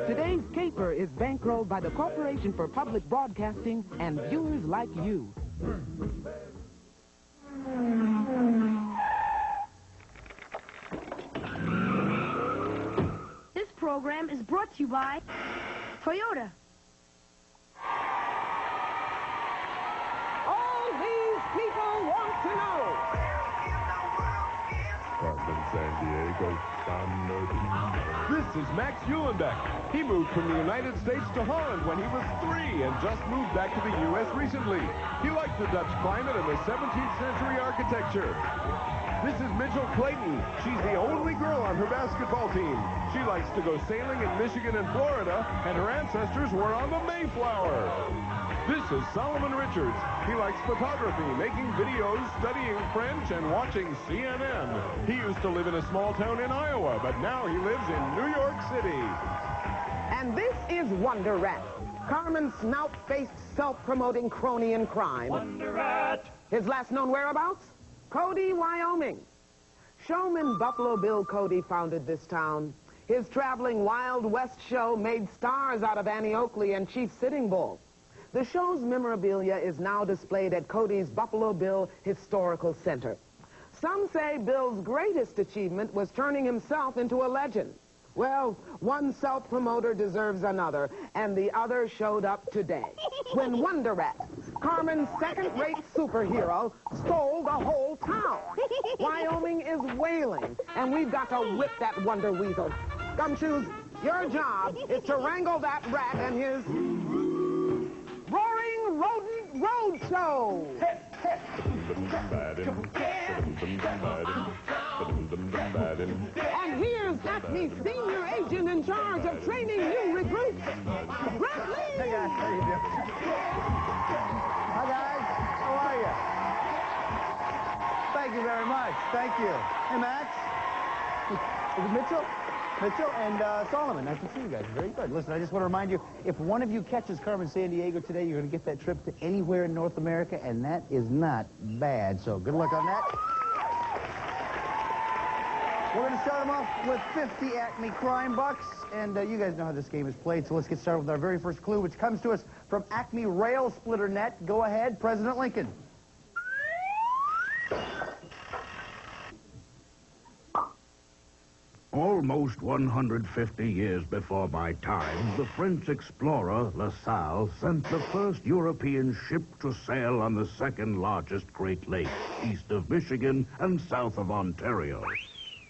Today's caper is bankrolled by the Corporation for Public Broadcasting and viewers like you. This program is brought to you by Toyota. All these people want to know. Carmen Sandiego. This is Max Eulenbeck. He moved from the United States to Holland when he was 3 and just moved back to the U.S. recently. He liked the Dutch climate and the 17th century architecture. This is Mitchell Clayton. She's the only girl on her basketball team. She likes to go sailing in Michigan and Florida, and her ancestors were on the Mayflower. This is Solomon Richards. He likes photography, making videos, studying French, and watching CNN. He used to live in a small town in Iowa, but now he lives in New York City. And this is Wonder Rat, Carmen's snout-faced, self-promoting crony in crime. Wonder Rat. His last known whereabouts? Cody, Wyoming. Showman Buffalo Bill Cody founded this town. His traveling Wild West show made stars out of Annie Oakley and Chief Sitting Bull. The show's memorabilia is now displayed at Cody's Buffalo Bill Historical Center. Some say Bill's greatest achievement was turning himself into a legend. Well, one self-promoter deserves another, and the other showed up today. When Wonder Rat, Carmen's second-rate superhero, stole the whole town. Wyoming is wailing, and we've got to whip that Wonder Weasel. Gumshoes, your job is to wrangle that rat and his Roaring Rodent Roadshow. And here's Acme's senior agent in charge of training new recruits, Bradley. Hey guys, how you doing? Hi guys, how are you? Thank you very much. Thank you. Hey Max. Is it Mitchell? Mitchell and Solomon, nice to see you guys. Very good. Listen, I just want to remind you, if one of you catches Carmen Sandiego today, you're going to get that trip to anywhere in North America, and that is not bad. So good luck on that. We're going to start them off with 50 Acme Crime Bucks, and you guys know how this game is played, so let's get started with our very first clue, which comes to us from Acme Rail Splitter Net. Go ahead, President Lincoln. Almost 150 years before my time, the French explorer La Salle sent the first European ship to sail on the second largest Great Lake, east of Michigan and south of Ontario.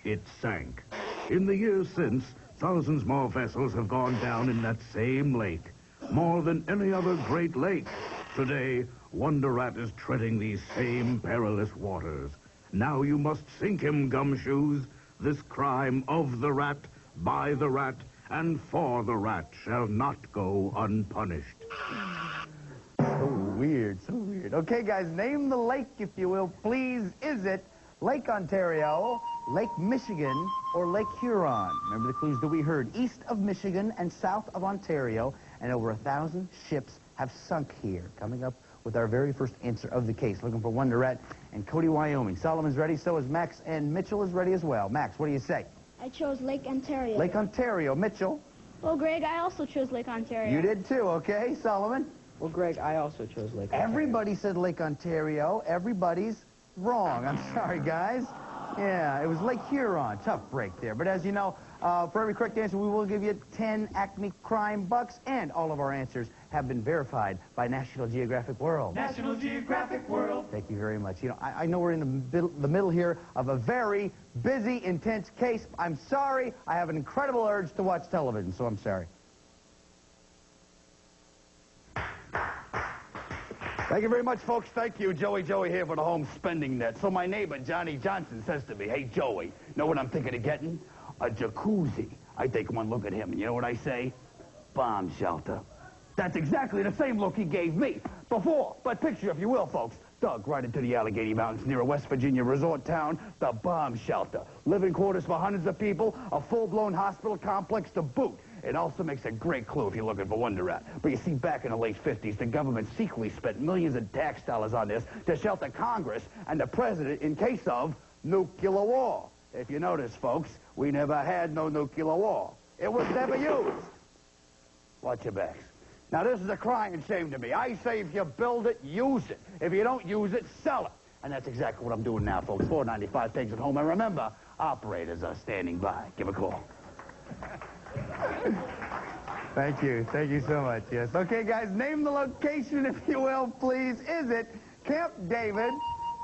It sank. In the years since, thousands more vessels have gone down in that same lake, more than any other Great Lake. Today, Wonder Rat is treading these same perilous waters. Now you must sink him, Gumshoes. This crime of the rat, by the rat, and for the rat shall not go unpunished. So weird, so weird. Okay, guys, name the lake, if you will, please. Is it Lake Ontario, Lake Michigan, or Lake Huron? Remember the clues that we heard. East of Michigan and south of Ontario, and over 1,000 ships have sunk here. Coming up with our very first answer of the case. Looking for Wonder Rat and Cody, Wyoming. Solomon's ready, so is Max, and Mitchell is ready as well. Max, what do you say? I chose Lake Ontario. Lake Ontario. Mitchell? Well, Greg, I also chose Lake Ontario. You did too, okay. Solomon? Well, Greg, I also chose Lake Ontario. Everybody said Lake Ontario. Everybody's wrong. I'm sorry, guys. Yeah, it was Lake Huron. Tough break there. But as you know, for every correct answer, we will give you 10 Acme Crime Bucks, and all of our answers have been verified by National Geographic World. National Geographic World. Thank you very much. You know, I know we're in the middle here of a very busy, intense case. I'm sorry. I have an incredible urge to watch television, so I'm sorry. Thank you very much, folks. Thank you. Joey here for the home spending net. So my neighbor, Johnny Johnson, says to me, hey, Joey, know what I'm thinking of getting? A jacuzzi. I take one look at him, and you know what I say? Bomb shelter. That's exactly the same look he gave me before. But picture, if you will, folks, dug right into the Allegheny Mountains near a West Virginia resort town, the bomb shelter. Living quarters for hundreds of people, a full-blown hospital complex to boot. It also makes a great clue if you're looking for Wonder Rat. But you see, back in the late 50s, the government secretly spent millions of tax dollars on this to shelter Congress and the president in case of nuclear war. If you notice, folks, we never had no nuclear war. It was never used. Watch your backs. Now, this is a crying shame to me. I say if you build it, use it. If you don't use it, sell it. And that's exactly what I'm doing now, folks. $4.95 takes it home. And remember, operators are standing by. Give a call. Thank you. Thank you so much. Yes. Okay, guys, name the location, if you will, please. Is it Camp David,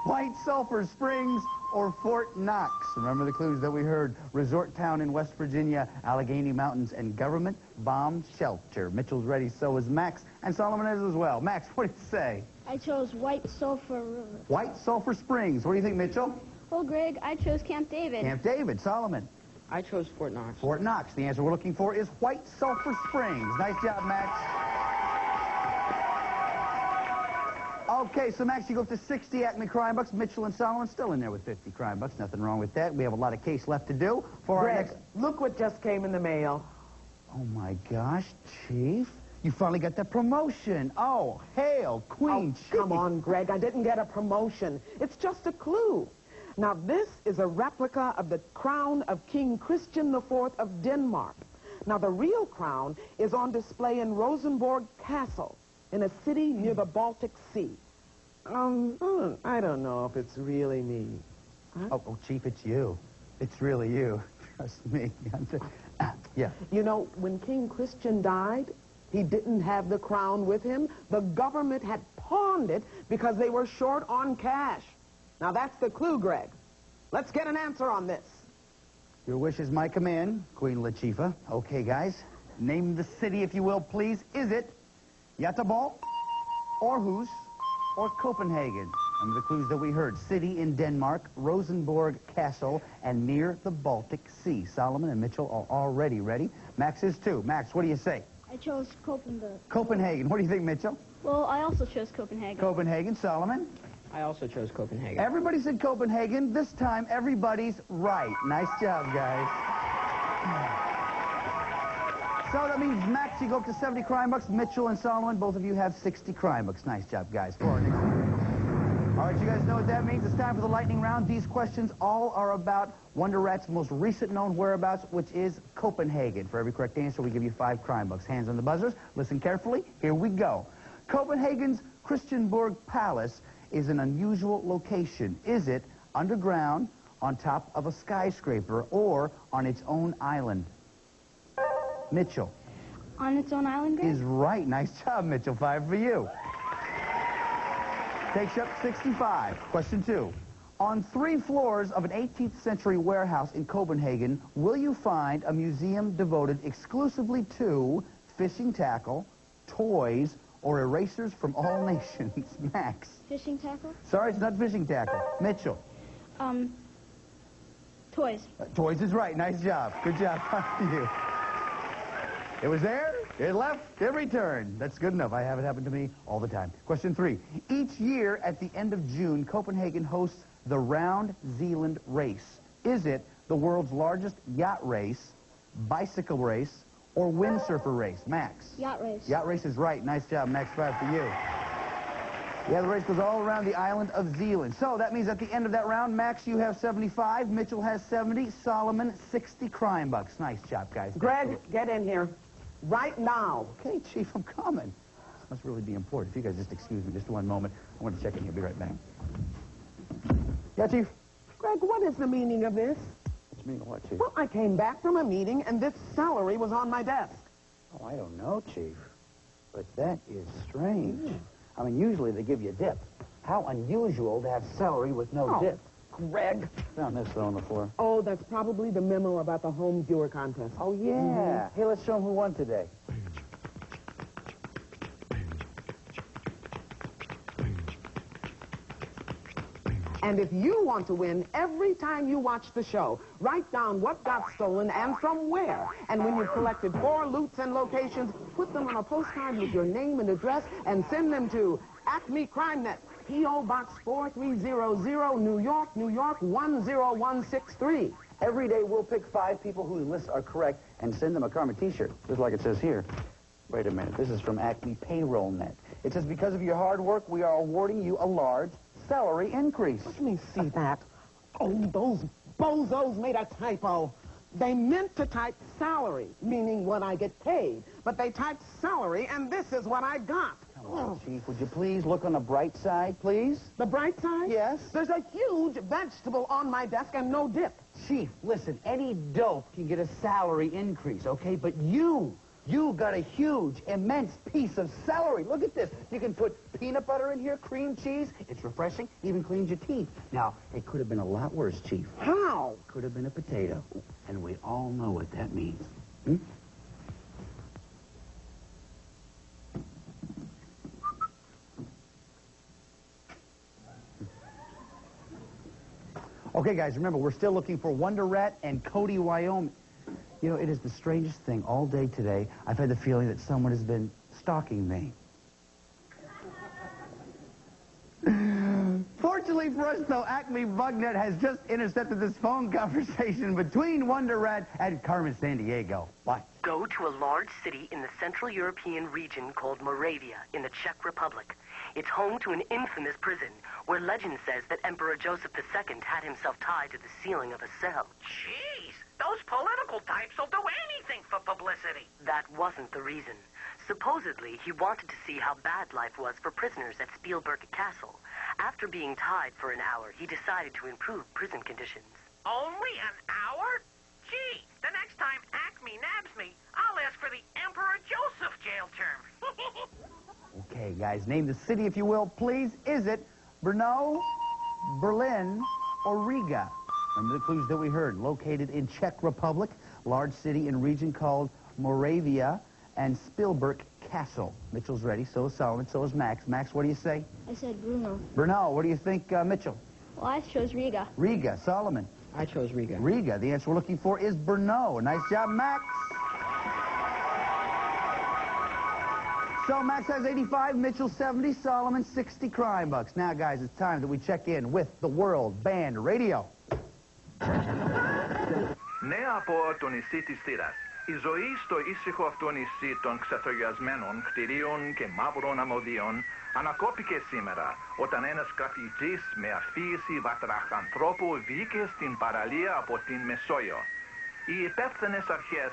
White Sulphur Springs, or Fort Knox? Remember the clues that we heard. Resort town in West Virginia, Allegheny Mountains, and government bomb shelter. Mitchell's ready, so is Max, and Solomon is as well. Max, what do you say? I chose White Sulphur River. White Sulphur Springs. What do you think, Mitchell? Well, Greg, I chose Camp David. Camp David. Solomon? I chose Fort Knox. Fort Knox. The answer we're looking for is White Sulphur Springs. Nice job, Max. Okay, so Max, you go up to 60 Acme crime bucks. Mitchell and Solomon still in there with 50 crime bucks. Nothing wrong with that. We have a lot of case left to do for our Greg, next... look what just came in the mail. Oh, my gosh, Chief. You finally got that promotion. Oh, hail, Queen Chief. Come on, Greg. I didn't get a promotion. It's just a clue. Now, this is a replica of the crown of King Christian IV of Denmark. Now, the real crown is on display in Rosenborg Castle in a city near the Baltic Sea. I don't know if it's really me. Huh? Oh, Chief, it's you. It's really you. Trust me. Yeah. You know, when King Christian died, he didn't have the crown with him. The government had pawned it because they were short on cash. Now, that's the clue, Greg. Let's get an answer on this. Your wish is my command, Queen Latifah. Okay, guys. Name the city, if you will, please. Is it Göteborg, Aarhus, or Copenhagen? And the clues that we heard. City in Denmark, Rosenborg Castle, and near the Baltic Sea. Solomon and Mitchell are already ready. Max is too. Max, what do you say? I chose Copenhagen. Copenhagen. What do you think, Mitchell? Well, I also chose Copenhagen. Copenhagen. Solomon? I also chose Copenhagen. Everybody said Copenhagen. This time, everybody's right. Nice job, guys. So that means, Max, you go up to 70 crime bucks. Mitchell and Solomon, both of you have 60 crime bucks. Nice job, guys. For our next one. All right, you guys know what that means. It's time for the lightning round. These questions all are about Wonder Rat's most recent known whereabouts, which is Copenhagen. For every correct answer, we give you 5 crime bucks. Hands on the buzzers. Listen carefully. Here we go. Copenhagen's Christiansborg Palace is an unusual location. Is it underground, on top of a skyscraper, or on its own island? Mitchell. On its own island, Greg? Is right. Nice job, Mitchell. 5 for you. Takes you up 65. Question 2. On 3 floors of an 18th century warehouse in Copenhagen, will you find a museum devoted exclusively to fishing tackle, toys, or erasers from all nations? Max. Fishing tackle? Sorry, it's not fishing tackle. Mitchell. Toys. Toys is right. Nice job. Good job. You. It was there, it left, it returned. That's good enough. I have it happen to me all the time. Question 3. Each year at the end of June, Copenhagen hosts the Round Zealand Race. Is it the world's largest yacht race, bicycle race, or windsurfer race? Max. Yacht race. Yacht race is right. Nice job, Max. 5 for you. Yeah, the race goes all around the island of Zealand. So that means at the end of that round, Max, you have 75, Mitchell has 70, Solomon 60 crime bucks. Nice job, guys. Greg, get in here. Right now. Okay, Chief, I'm coming. This must really be important. If you guys just excuse me just one moment. I want to check in here. Be right back. Yeah, Chief? Greg, what is the meaning of this? What's the meaning of what, Chief? Well, I came back from a meeting, and this salary was on my desk. Oh, I don't know, Chief. But that is strange. I mean, usually they give you a dip. How unusual to have celery with no dip. Greg. Found this on the floor. Oh, that's probably the memo about the home viewer contest. Oh, yeah. Hey, let's show them who won today. And if you want to win every time you watch the show, write down what got stolen and from where. And when you've collected 4 loots and locations, put them on a postcard with your name and address and send them to Acme Crime Net, P.O. Box 4300, New York, New York 10163. Every day we'll pick 5 people whose lists are correct and send them a Carmen t-shirt, just like it says here. Wait a minute, this is from Acme Payroll Net. It says, because of your hard work, we are awarding you a large salary increase. Let me see that. Oh, those bozos made a typo. They meant to type salary, meaning what I get paid. But they typed celery, and this is what I got. Come on, Chief, would you please look on the bright side, please? The bright side? Yes. There's a huge vegetable on my desk and no dip. Chief, listen, any dope can get a salary increase, okay? But you got a huge, immense piece of celery. Look at this. You can put peanut butter in here, cream cheese. It's refreshing, even cleans your teeth. Now, it could have been a lot worse, Chief. How? Could have been a potato. And we all know what that means. Hmm? Okay, guys, remember, we're still looking for Wonder Rat and Cody, Wyoming. You know, it is the strangest thing all day today. I've had the feeling that someone has been stalking me. Fortunately for us, though, Acme Bugnet has just intercepted this phone conversation between Wonder Rat and Carmen Sandiego. Why? Go to a large city in the Central European region called Moravia in the Czech Republic. It's home to an infamous prison where legend says that Emperor Joseph II had himself tied to the ceiling of a cell. Jeez, those political types will do anything for publicity. That wasn't the reason. Supposedly, he wanted to see how bad life was for prisoners at Spielberg Castle. After being tied for an hour, he decided to improve prison conditions. Only an hour? Gee, the next time Acme nabs me, I'll ask for the Emperor Joseph jail term. Okay, guys, name the city, if you will, please. Is it Brno, Berlin, or Riga? Remember the clues that we heard. Located in Czech Republic, large city in region called Moravia, and Spielberg Castle. Mitchell's ready, so is Solomon, so is Max. Max, what do you say? I said Bruno. Brno, what do you think, Mitchell? Well, I chose Riga. Riga. Solomon? I chose Riga. Riga. The answer we're looking for is Brno. Nice job, Max. So Max has 85, Mitchell 70, Solomon 60 crime bucks. Now, guys, it's time that we check in with the World Band Radio. Νέα από το νησί της Θήρας. Η ζωή στο ήσυχο αυτό νησί των ξεθογιασμένων κτηρίων και μαύρων αμμωδίων ανακόπηκε σήμερα όταν ένας καθηγητής με αφήγηση βατραχανθρώπου βγήκε στην παραλία από την Μεσόγειο. Οι υπεύθυνες αρχές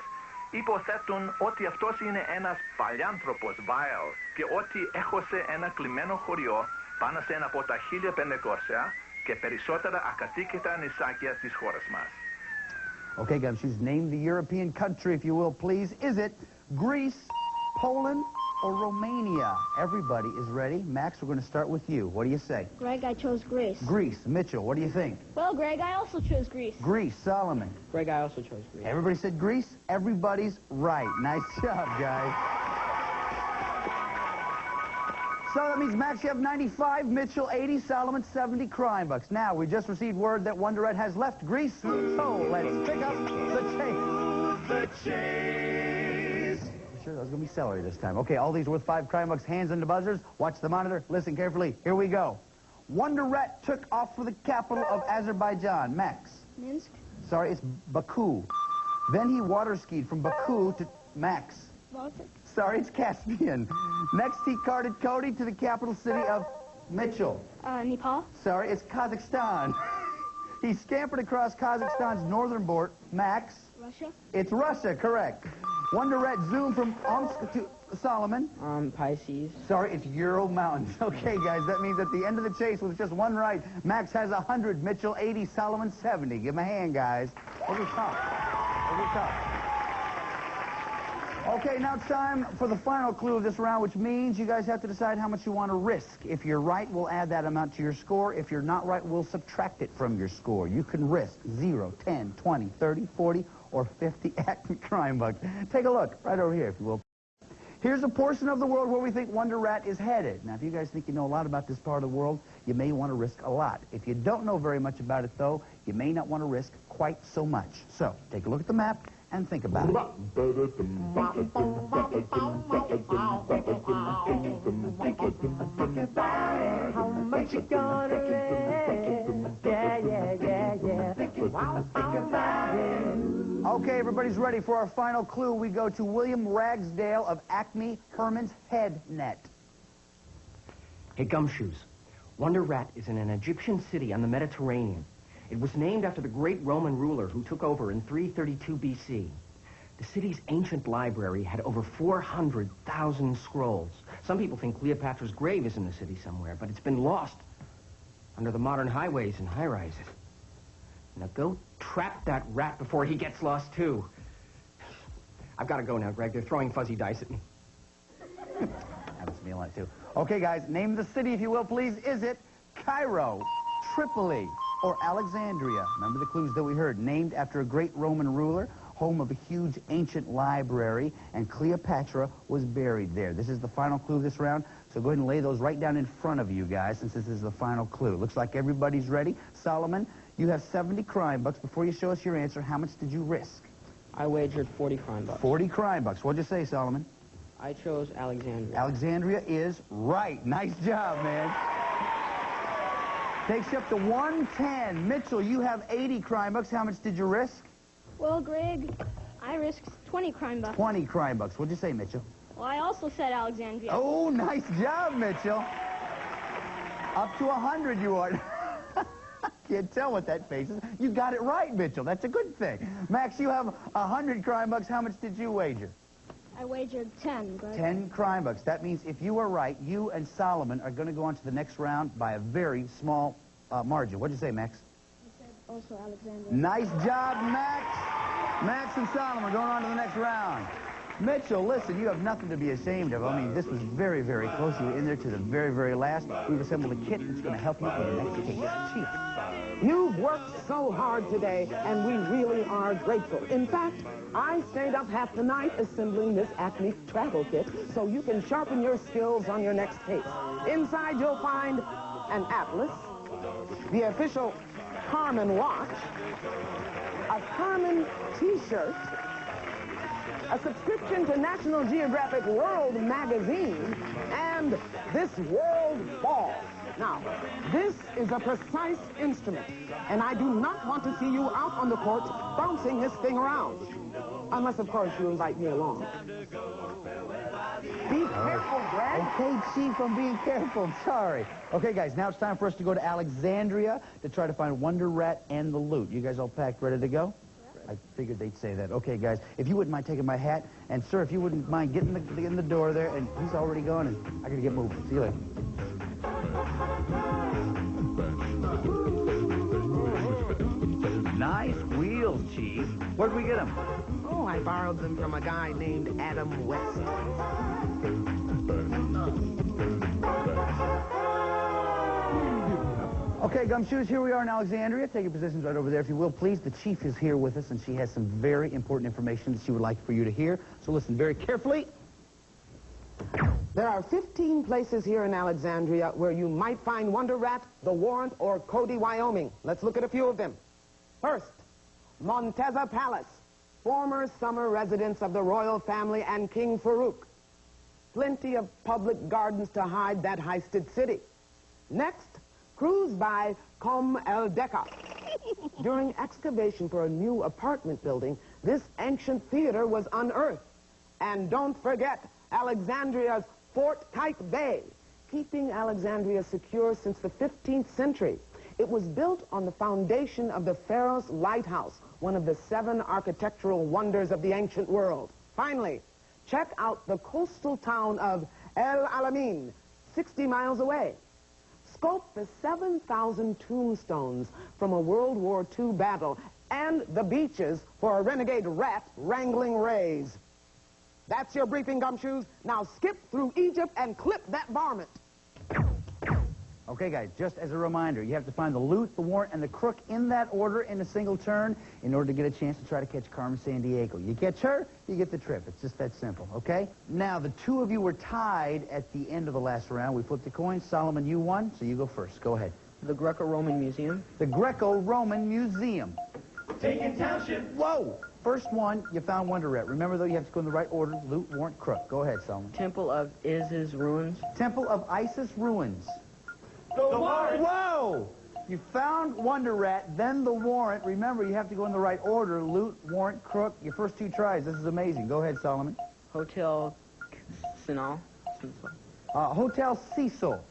υποθέτουν ότι αυτός είναι ένας παλιάνθρωπος βάελ και ότι έχωσε ένα κλειμμένο χωριό πάνω σε ένα από τα 1500 και περισσότερα ακατοίκητα νησάκια της χώρας μας. Okay, Gumshoes, name the European country, if you will, please. Is it Greece, Poland, or Romania? Everybody is ready. Max, we're going to start with you. What do you say? Greg, I chose Greece. Greece. Mitchell, what do you think? Well, Greg, I also chose Greece. Greece. Solomon? Greg, I also chose Greece. Everybody said Greece? Everybody's right. Nice job, guys. So that means, Max, you have 95, Mitchell 80, Solomon 70 crime bucks. Now, we just received word that Wonder Rat has left Greece, so let's pick up the chase. The chase. Sure, that was going to be celery this time. Okay, all these worth 5 crime bucks, hands on the buzzers. Watch the monitor, listen carefully. Here we go. Wonder Rat took off for the capital of Azerbaijan. Max? Minsk. Sorry, it's Baku. Then he water skied from Baku to Max. Baltic. Sorry, it's Caspian. Next, he carted Cody to the capital city of Mitchell. Nepal. Sorry, it's Kazakhstan. He scampered across Kazakhstan's northern border. Max? Russia. It's Russia, correct. Wonder Rat zoomed from Omsk to Solomon. Pisces. Sorry, it's Ural Mountains. Okay, guys, that means at the end of the chase with just one right, Max has 100, Mitchell 80, Solomon 70. Give him a hand, guys. Over top. Over top. Okay, now it's time for the final clue of this round, which means you guys have to decide how much you want to risk. If you're right, we'll add that amount to your score. If you're not right, we'll subtract it from your score. You can risk 0, 10, 20, 30, 40, or 50 Acme crime bucks. Take a look right over here, if you will. Here's a portion of the world where we think Wonder Rat is headed. Now, if you guys think you know a lot about this part of the world, you may want to risk a lot. If you don't know very much about it, though, you may not want to risk quite so much. So, take a look at the map and think about it. How much you gonna live? Yeah. Okay, everybody's ready for our final clue. We go to William Ragsdale of Acme Herman's Head Net. Hey, Gumshoes. Wonder Rat is in an Egyptian city on the Mediterranean. It was named after the great Roman ruler who took over in 332 BC. The city's ancient library had over 400,000 scrolls. Some people think Cleopatra's grave is in the city somewhere, but it's been lost under the modern highways and high-rises. Now go trap that rat before he gets lost, too. I've got to go now, Greg. They're throwing fuzzy dice at me. Happens to me a lot, too. Okay, guys, name the city, if you will, please. Is it Cairo, Tripoli, or Alexandria? Remember the clues that we heard. Named after a great Roman ruler, home of a huge ancient library, and Cleopatra was buried there. This is the final clue of this round, so go ahead and lay those right down in front of you guys, since this is the final clue. Looks like everybody's ready. Solomon, you have 70 crime bucks. Before you show us your answer, how much did you risk? I wagered 40 crime bucks. 40 crime bucks. What'd you say, Solomon? I chose Alexandria. Alexandria is right. Nice job, man. Takes you up to 110. Mitchell, you have 80 crime bucks. How much did you risk? Well, Greg, I risked 20 crime bucks. 20 crime bucks. What'd you say, Mitchell? Well, I also said Alexandria. Oh, nice job, Mitchell. Up to 100 you are. Can't tell what that face is. You got it right, Mitchell. That's a good thing. Max, you have 100 crime bucks. How much did you wager? I wagered 10, Greg. 10 crime bucks. That means if you are right, you and Solomon are going to go on to the next round by a very small margin. What'd you say, Max? I said also Alexandria. Nice job, Max. Max and Solomon are going on to the next round. Mitchell, listen, you have nothing to be ashamed of. I mean, this was very, very close. You were in there to the very, very last. We've assembled a kit that's going to help you for the next case. Chief. You've worked so hard today, and we really are grateful. In fact, I stayed up half the night assembling this Acme travel kit so you can sharpen your skills on your next case. Inside, you'll find an atlas, the official Carmen watch, a Carmen T-shirt, a subscription to National Geographic World magazine, and this world ball. Now, this is a precise instrument, and I do not want to see you out on the court bouncing this thing around. Unless, of course, you invite me along. Be careful, Greg. Okay, Chief, I'm being careful. Sorry. Okay, guys, now it's time for us to go to Alexandria to try to find Wonder Rat and the loot. You guys all packed, ready to go? I figured they'd say that. Okay, guys, if you wouldn't mind taking my hat, and, sir, if you wouldn't mind getting in the door there, and he's already gone, and I gotta get moving. See you later. Nice wheels, Chief. Where'd we get them? Oh, I borrowed them from a guy named Adam West. Okay, Gumshoes, here we are in Alexandria. Take your positions right over there, if you will, please. The chief is here with us, and she has some very important information that she would like for you to hear. So listen very carefully. There are 15 places here in Alexandria where you might find Wonder Rat, the Warrant, or Cody, Wyoming. Let's look at a few of them. First, Monteza Palace, former summer residence of the royal family and King Farouk. Plenty of public gardens to hide that heisted city. Next, cruise by Com El Deca. During excavation for a new apartment building, this ancient theater was unearthed. And don't forget Alexandria's Fort Kite Bay, keeping Alexandria secure since the 15th century. It was built on the foundation of the Pharos Lighthouse, one of the 7 architectural wonders of the ancient world. Finally, check out the coastal town of El Alamein, 60 miles away. Scope the 7,000 tombstones from a World War II battle and the beaches for a renegade rat wrangling rays. That's your briefing, Gumshoes. Now skip through Egypt and clip that varmint. Okay, guys, just as a reminder, you have to find the loot, the warrant, and the crook in that order in a single turn in order to get a chance to try to catch Carmen Sandiego. You catch her, you get the trip. It's just that simple, okay? Now, the two of you were tied at the end of the last round. We flipped the coin. Solomon, you won, so you go first. Go ahead. The Greco-Roman Museum. The Greco-Roman Museum. Taking Township. Whoa! First one, you found Wonder Rat. Remember, though, you have to go in the right order. Loot, warrant, crook. Go ahead, Solomon. Temple of Isis ruins. Temple of Isis ruins. The Warrant. Whoa! You found Wonder Rat, then the warrant. Remember, you have to go in the right order. Loot, warrant, crook. Your first 2 tries. This is amazing. Go ahead, Solomon. Hotel Sinal. Hotel Cecil.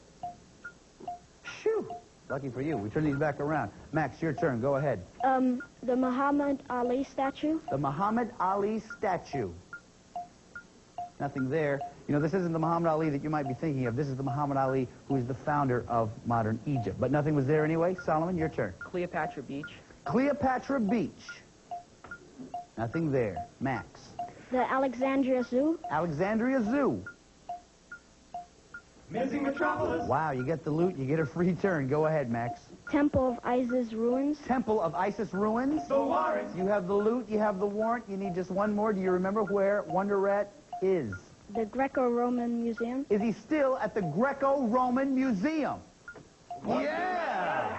Shoo! Lucky for you. We turn these back around. Max, your turn. Go ahead. The Muhammad Ali statue. The Muhammad Ali statue. Nothing there. You know, this isn't the Muhammad Ali that you might be thinking of. This is the Muhammad Ali who is the founder of modern Egypt. But nothing was there anyway. Solomon, your turn. Cleopatra Beach. Cleopatra Beach. Nothing there. Max. The Alexandria Zoo. Alexandria Zoo. Missing Metropolis. Wow, you get the loot, you get a free turn. Go ahead, Max. Temple of Isis ruins. Temple of Isis ruins. The warrant. You have the loot, you have the warrant. You need just one more. Do you remember where Wonder Rat is? The Greco-Roman Museum. Is he still at the Greco-Roman Museum? Yeah!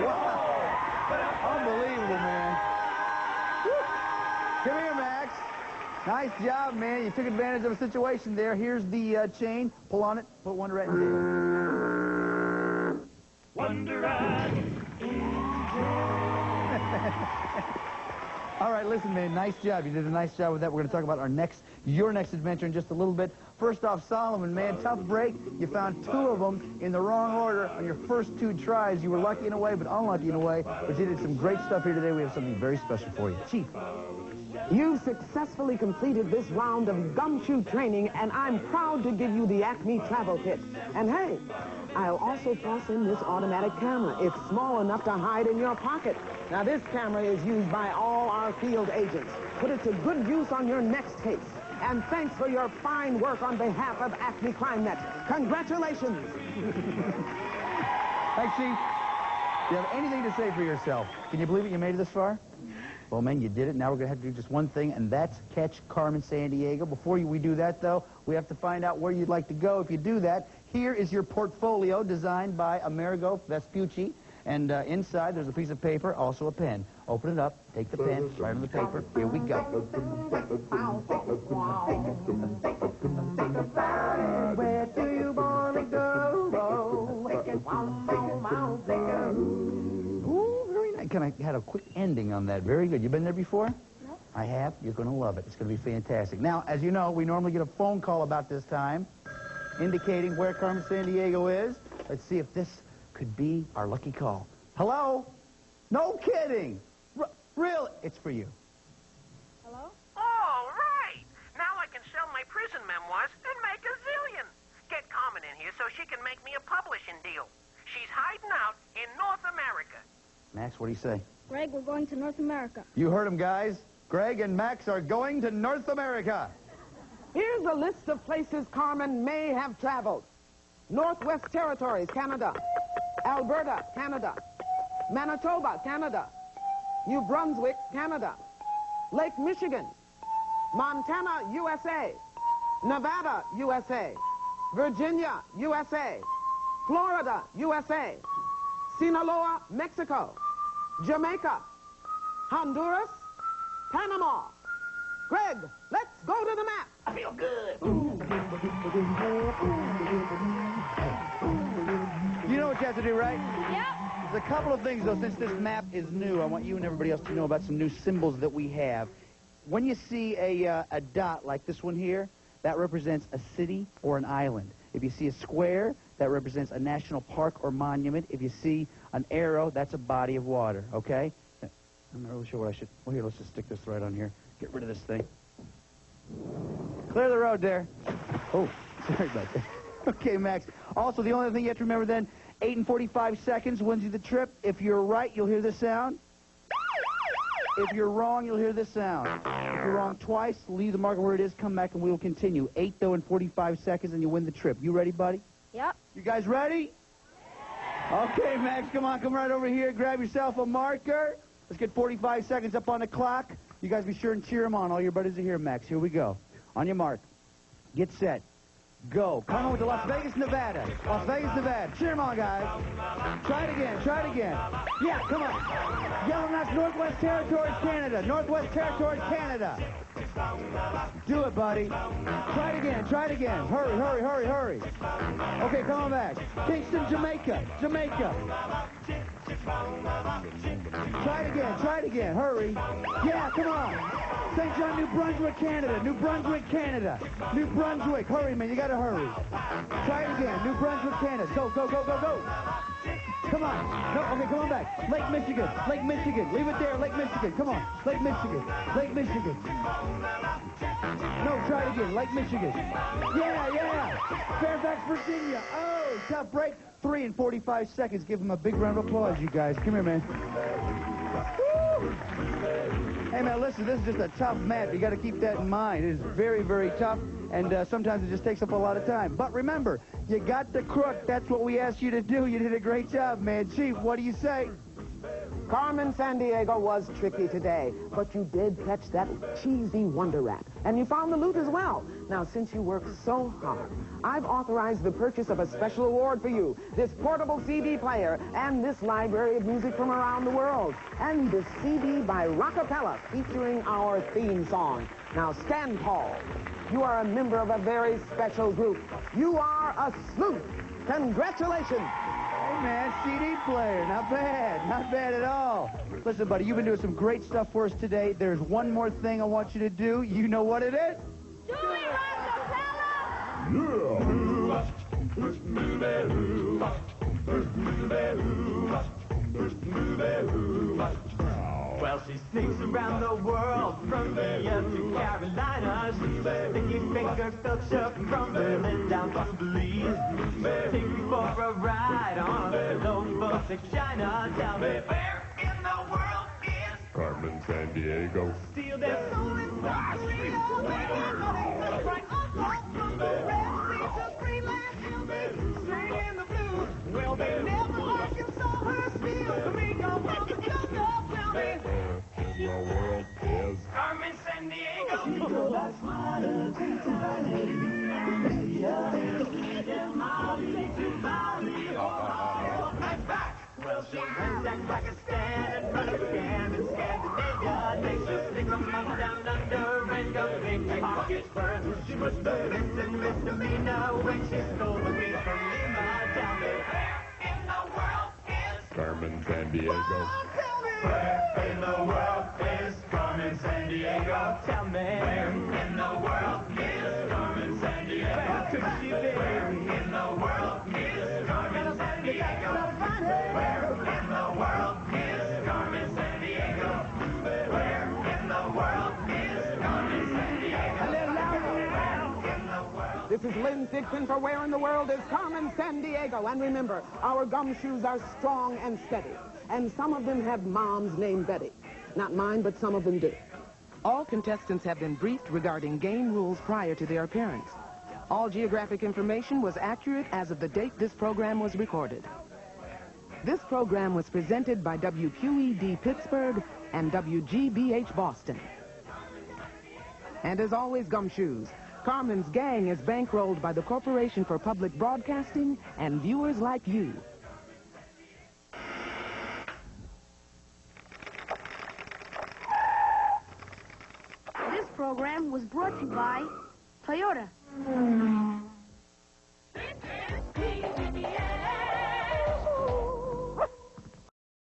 Wow! Unbelievable, man. Woo. Come here, Max. Nice job, man. You took advantage of a situation there. Here's the chain. Pull on it. Put Wonder Rat in jail. Wonder Rat in All right, listen, man. Nice job. You did a nice job with that. We're going to talk about your next adventure in just a little bit. First off, Solomon, man, tough break. You found 2 of them in the wrong order on your first 2 tries. You were lucky in a way, but unlucky in a way. But you did some great stuff here today. We have something very special for you. Chief. You've successfully completed this round of gumshoe training, and I'm proud to give you the Acme travel kit. And hey, I'll also toss in this automatic camera. It's small enough to hide in your pocket. Now, this camera is used by all our field agents. Put it to good use on your next case. And thanks for your fine work on behalf of Acme CrimeNet. Congratulations. Thanks, Chief. Do you have anything to say for yourself? Can you believe it? You made it this far? Well, man, you did it. Now we're going to have to do just one thing, and that's catch Carmen Sandiego. Before we do that, though, we have to find out where you'd like to go. If you do that, here is your portfolio designed by Amerigo Vespucci. And inside, there's a piece of paper, also a pen. Open it up, take the pen, write on the paper. Here we go. Where do you want to go? Ooh, very nice. Kind of had a quick ending on that. Very good. You been there before? No. I have. You're going to love it. It's going to be fantastic. Now, as you know, we normally get a phone call about this time indicating where Carmen Sandiego is. Let's see if this could be our lucky call. Hello? No kidding. Really? It's for you. Hello? All right. Now I can sell my prison memoirs and make a zillion. Get Carmen in here so she can make me a publishing deal. She's hiding out in North America. Max, what do you say? Greg, we're going to North America. You heard him, guys. Greg and Max are going to North America. Here's a list of places Carmen may have traveled. Northwest Territories, Canada. Alberta, Canada. Manitoba, Canada. New Brunswick, Canada. Lake Michigan. Montana, USA. Nevada, USA. Virginia, USA. Florida, USA. Sinaloa, Mexico. Jamaica. Honduras. Panama. Greg, let's go to the map. I feel good. You know what you have to do, right? Yep. There's a couple of things, though, since this map is new. I want you and everybody else to know about some new symbols that we have. When you see a dot like this one here, that represents a city or an island. If you see a square, that represents a national park or monument. If you see an arrow, that's a body of water, okay? I'm not really sure what I should... Well, here, let's just stick this right on here. Get rid of this thing. Clear the road there. Oh, sorry about that. Okay, Max. Also, the only thing you have to remember then, 8 and 45 seconds wins you the trip. If you're right, you'll hear this sound. If you're wrong, you'll hear this sound. If you're wrong twice, leave the marker where it is, come back, and we will continue. 8, though, and 45 seconds, and you win the trip. You ready, buddy? Yep. You guys ready? Okay, Max, come on, come right over here. Grab yourself a marker. Let's get 45 seconds up on the clock. You guys be sure and cheer them on. All your buddies are here, Max. Here we go. On your mark. Get set. Go. Come on with the Las Vegas, Nevada. Las Vegas, Nevada. Cheer them on, guys. Try it again. Try it again. Yeah, come on. Yell, that's Northwest Territories, Canada. Northwest Territories, Canada. Do it, buddy. Try it again. Try it again. Hurry, hurry, hurry, hurry. Okay, come on back. Kingston, Jamaica. Jamaica. Try it again. Try it again. Hurry. Yeah, come on. St. John, New Brunswick, Canada. New Brunswick, Canada. New Brunswick. Hurry, man. You got to hurry. Try it again. New Brunswick, Canada. Go, go, go, go, go. Come on. No, okay, come on back. Lake Michigan. Lake Michigan. Leave it there. Lake Michigan. Come on. Lake Michigan. Lake Michigan. No, try it again. Lake Michigan. Yeah, yeah. Fairfax, Virginia. Oh, tough break. 3 and 45 seconds. Give him a big round of applause, you guys. Come here, man. Woo! Hey, man, listen, this is just a tough map. You got to keep that in mind. It is very, very tough, and sometimes it just takes up a lot of time. But remember, you got the crook. That's what we asked you to do. You did a great job, man. Chief, what do you say? Carmen Sandiego was tricky today, but you did catch that cheesy wonder rat. And you found the loot as well. Now, since you worked so hard, I've authorized the purchase of a special award for you, this portable CD player, and this library of music from around the world, and this CD by Rockapella featuring our theme song. Now, stand tall. You are a member of a very special group. You are a sleuth. Congratulations. Hey, man, CD player. Not bad. Not bad at all. Listen, buddy, you've been doing some great stuff for us today. There's one more thing I want you to do. You know what it is? Do it, Well, she sneaks around the world from India to Carolina. She's a sticky finger culture from Berlin down to Belize. Take me for a ride on a low boat to China. Tell me where in the world is Carmen Sandiego. Steal their soul in well, they never like and saw her steal. We go from the jungle, tell me. The world is Carmen Sandiego. That's smarter, well, she'll ransack Pakistan and Pakistan and Scandinavia. Takes a stick from down under and go big pockets first. She was the best misdemeanor when she stole the beat from Lima. Tell me, where in the world is Carmen Sandiego. where in the world is Carmen Sandiego? Tell me, where in the world is Carmen Sandiego? Where could she be? Where in the world is Carmen Sandiego? Where in the world is Carmen Sandiego? Where in the world is Carmen Sandiego? This is Lynn Thigpen for Where in the World is Carmen Sandiego. And remember, our gumshoes are strong and steady. And some of them have moms named Betty. Not mine, but some of them do. All contestants have been briefed regarding game rules prior to their appearance. All geographic information was accurate as of the date this program was recorded. This program was presented by WQED Pittsburgh and WGBH Boston. And as always, gumshoes, Carmen's gang is bankrolled by the Corporation for Public Broadcasting and viewers like you. This program was brought to you by Toyota.